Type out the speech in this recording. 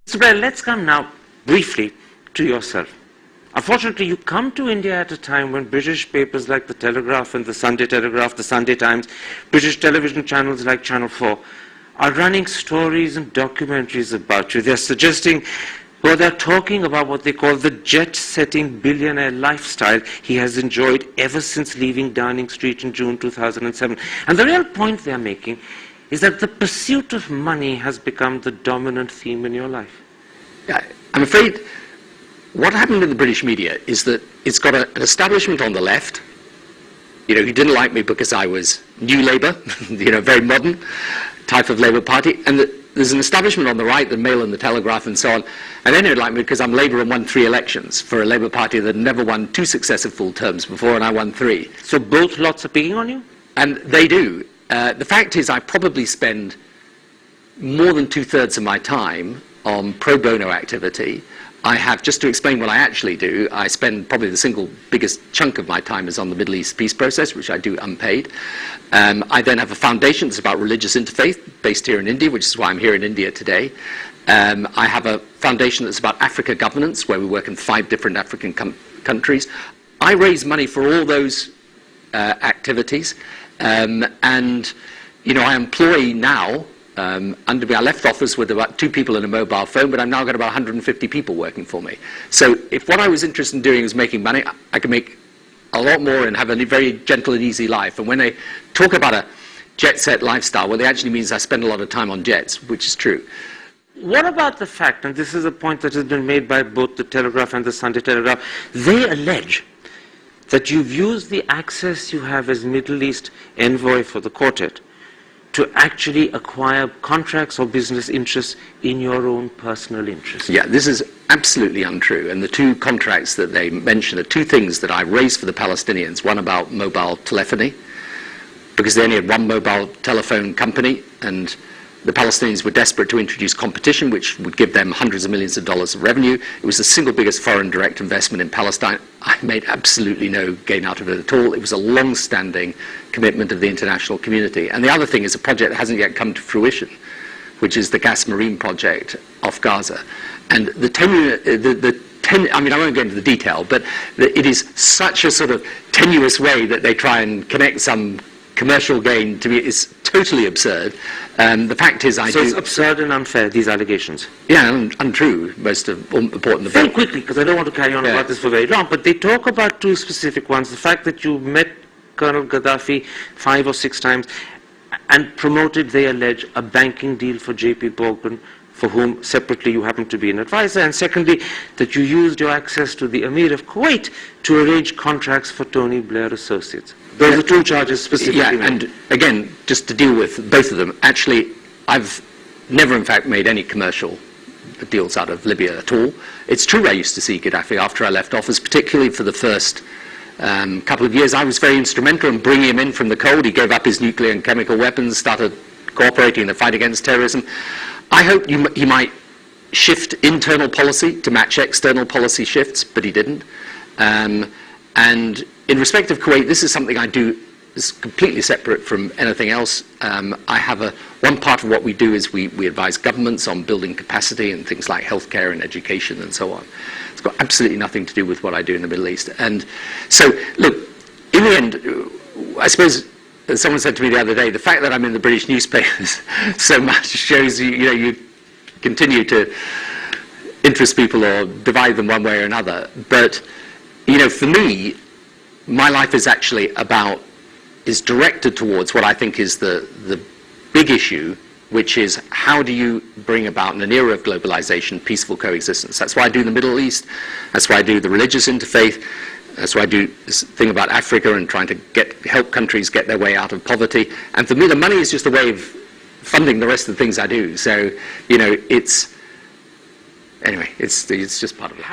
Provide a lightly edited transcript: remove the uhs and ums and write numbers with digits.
So, Blair, let's come now briefly to yourself. Unfortunately, you come to India at a time when British papers like the Telegraph and the Sunday Telegraph, the Sunday Times, British television channels like Channel 4 are running stories and documentaries about you. They're suggesting, well, they're talking about what they call the jet-setting billionaire lifestyle he has enjoyed ever since leaving Downing Street in June 2007. And the real point they're making is that the pursuit of money has become the dominant theme in your life. Yeah, I'm afraid what happened in the British media is that it's got an establishment on the left, who didn't like me because I was New Labour, very modern type of Labour Party, and there's an establishment on the right, the Mail and the Telegraph and so on, and they don't like me because I'm Labour and won 3 elections for a Labour Party that never won 2 successive full terms before, and I won 3. So both lots are picking on you? And they do. The fact is I probably spend more than 2/3 of my time on pro bono activity. I have, just to explain what I actually do, I spend probably the single biggest chunk of my time is on the Middle East peace process, which I do unpaid. I then have a foundation that's about religious interfaith, based here in India, which is why I'm here in India today. I have a foundation that's about Africa governance, where we work in 5 different African countries. I raise money for all those activities, and I employ now, under me, I left office with about 2 people and a mobile phone, but I've now got about 150 people working for me. So if what I was interested in doing was making money, I could make a lot more and have a very gentle and easy life. And when they talk about a jet-set lifestyle, what they actually means I spend a lot of time on jets, which is true. What about the fact, and this is a point that has been made by both the Telegraph and the Sunday Telegraph, they allege that you've used the access you have as Middle East envoy for the quartet to actually acquire contracts or business interests in your own personal interest. Yeah, this is absolutely untrue. And the 2 contracts that they mention are 2 things that I raised for the Palestinians. One about mobile telephony, because they only had 1 mobile telephone company, and the Palestinians were desperate to introduce competition, which would give them hundreds of millions of dollars of revenue. It was the single biggest foreign direct investment in Palestine. I made absolutely no gain out of it at all. It was a long-standing commitment of the international community. And the other thing is a project that hasn't yet come to fruition, which is the gas marine project off Gaza. And I mean, I won't go into the detail, but it is such a sort of tenuous way that they try and connect some commercial gain. To me, is totally absurd. The fact is, So it's absurd and unfair, these allegations? Yeah, and untrue, most important. Very quickly, because I don't want to carry on about this for very long, but they talk about 2 specific ones. The fact that you met Colonel Gaddafi 5 or 6 times and promoted, they allege, a banking deal for J.P. Morgan, for whom separately you happen to be an advisor, and secondly, that you used your access to the Emir of Kuwait to arrange contracts for Tony Blair Associates. Those are 2 charges specifically. Yeah, and again, just to deal with both of them, actually, I've never in fact made any commercial deals out of Libya at all. It's true I used to see Gaddafi after I left office, particularly for the first couple of years. I was very instrumental in bringing him in from the cold. He gave up his nuclear and chemical weapons, started cooperating in the fight against terrorism. I hope he might shift internal policy to match external policy shifts, but he didn't. And in respect of Kuwait, this is something I do is completely separate from anything else. I have one part of what we do is we advise governments on building capacity and things like healthcare and education and so on. It's got absolutely nothing to do with what I do in the Middle East. And so, look, in the end, I suppose, as someone said to me the other day, the fact that I'm in the British newspapers so much shows you continue to interest people or divide them one way or another. But, for me, my life is actually is directed towards what I think is the big issue, which is how do you bring about, in an era of globalization, peaceful coexistence. That's why I do the Middle East. That's why I do the religious interfaith. That's why I do this thing about Africa and trying to help countries get their way out of poverty. And for me, the money is just a way of funding the rest of the things I do. So, it's just part of it.